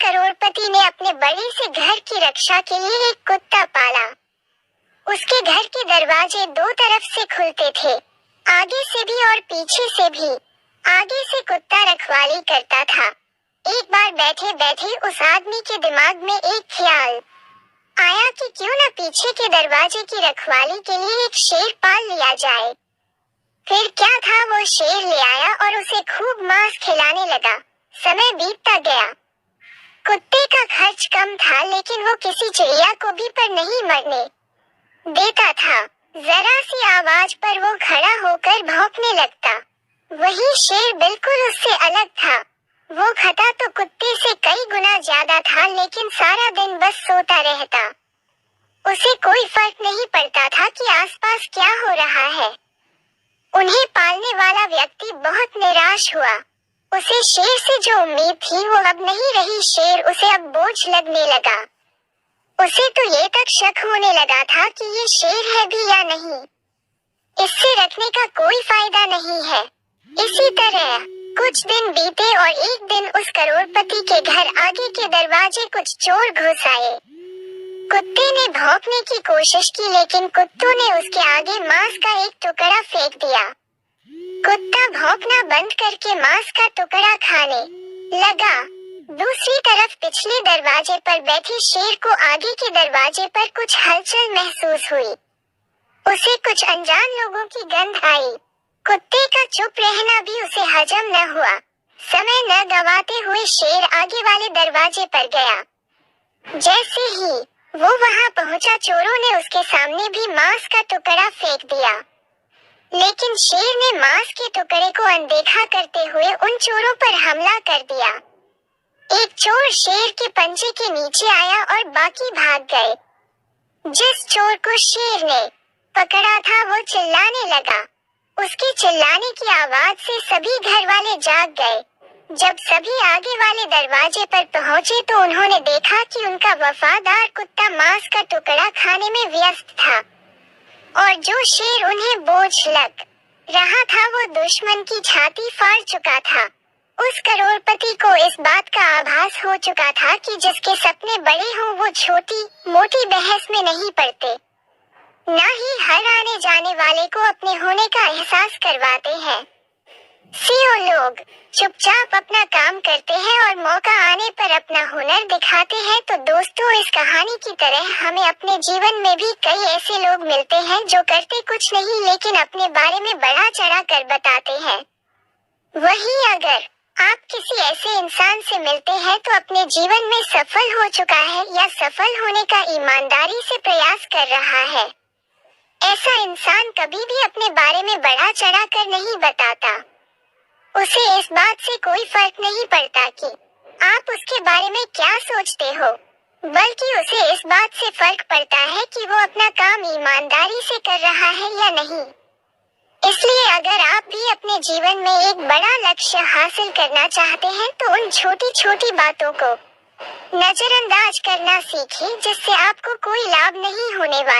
करोड़पति ने अपने बड़े से घर की रक्षा के लिए एक कुत्ता पाला। उसके घर के दरवाजे दो तरफ से खुलते थे, आगे से भी और पीछे से भी। आगे से कुत्ता रखवाली करता था। एक बार बैठे बैठे उस आदमी के दिमाग में एक ख्याल आया कि क्यों न पीछे के दरवाजे की रखवाली के लिए एक शेर पाल लिया जाए। फिर क्या था, वो शेर ले आया और उसे खूब मांस खिलाने लगा। समय बीतता गया। कुत्ते का खर्च कम था, लेकिन वो किसी चिड़िया को भी पर नहीं मरने देता था। जरा सी आवाज पर वो खड़ा होकर भौंकने लगता। वही शेर बिल्कुल उससे अलग था। वो खाता तो कुत्ते से कई गुना ज्यादा था, लेकिन सारा दिन बस सोता रहता। उसे कोई फर्क नहीं पड़ता था कि आसपास क्या हो रहा है। उन्हें पालने वाला व्यक्ति बहुत निराश हुआ। उसे शेर से जो उम्मीद थी वो अब नहीं रही। शेर उसे अब बोझ लगने लगा। उसे तो ये तक शक होने लगा था कि ये शेर है भी या नहीं। इससे रखने का कोई फायदा नहीं है। इसी तरह कुछ दिन बीते और एक दिन उस करोड़पति के घर आगे के दरवाजे कुछ चोर घुस आए। कुत्ते ने भौंकने की कोशिश की, लेकिन कुत्तों ने उसके आगे मांस का एक टुकड़ा फेंक दिया। कुत्ता भौंकना बंद करके मांस का टुकड़ा खाने लगा। दूसरी तरफ पिछले दरवाजे पर बैठे शेर को आगे के दरवाजे पर कुछ हलचल महसूस हुई। उसे कुछ अनजान लोगों की गंध आई। कुत्ते का चुप रहना भी उसे हजम न हुआ। समय न गवाते हुए शेर आगे वाले दरवाजे पर गया। जैसे ही वो वहां पहुंचा, चोरों ने उसके सामने भी मांस का टुकड़ा फेंक दिया। लेकिन शेर ने मांस के टुकड़े को अनदेखा करते हुए उन चोरों पर हमला कर दिया। एक चोर शेर के पंजे के नीचे आया और बाकी भाग गए। जिस चोर को शेर ने पकड़ा था वो चिल्लाने लगा। उसके चिल्लाने की आवाज से सभी घर वाले जाग गए। जब सभी आगे वाले दरवाजे पर पहुंचे तो उन्होंने देखा कि उनका वफादार कुत्ता मांस का टुकड़ा खाने में व्यस्त था, और जो शेर उन्हें बोझ लग रहा था वो दुश्मन की छाती फाड़ चुका था। उस करोड़पति को इस बात का आभास हो चुका था कि जिसके सपने बड़े हों वो छोटी मोटी बहस में नहीं पड़ते, न ही हर आने जाने वाले को अपने होने का एहसास करवाते हैं। सीओ लोग चुपचाप अपना काम करते हैं और मौका आने पर अपना हुनर दिखाते हैं। तो दोस्तों, इस कहानी की तरह हमें अपने जीवन में भी कई ऐसे लोग मिलते हैं जो करते कुछ नहीं लेकिन अपने बारे में बढ़ा चढ़ा कर बताते हैं। वही अगर आप किसी ऐसे इंसान से मिलते हैं तो अपने जीवन में सफल हो चुका है या सफल होने का ईमानदारी से प्रयास कर रहा है। ऐसा इंसान कभी भी अपने बारे में बढ़ा चढ़ा कर नहीं बताता। उसे इस बात से कोई फर्क नहीं पड़ता कि आप उसके बारे में क्या सोचते हो, बल्कि उसे इस बात से फर्क पड़ता है कि वो अपना काम ईमानदारी से कर रहा है या नहीं। इसलिए अगर आप भी अपने जीवन में एक बड़ा लक्ष्य हासिल करना चाहते हैं तो उन छोटी छोटी बातों को नजरअंदाज करना सीखें जिससे आपको कोई लाभ नहीं होने वाला।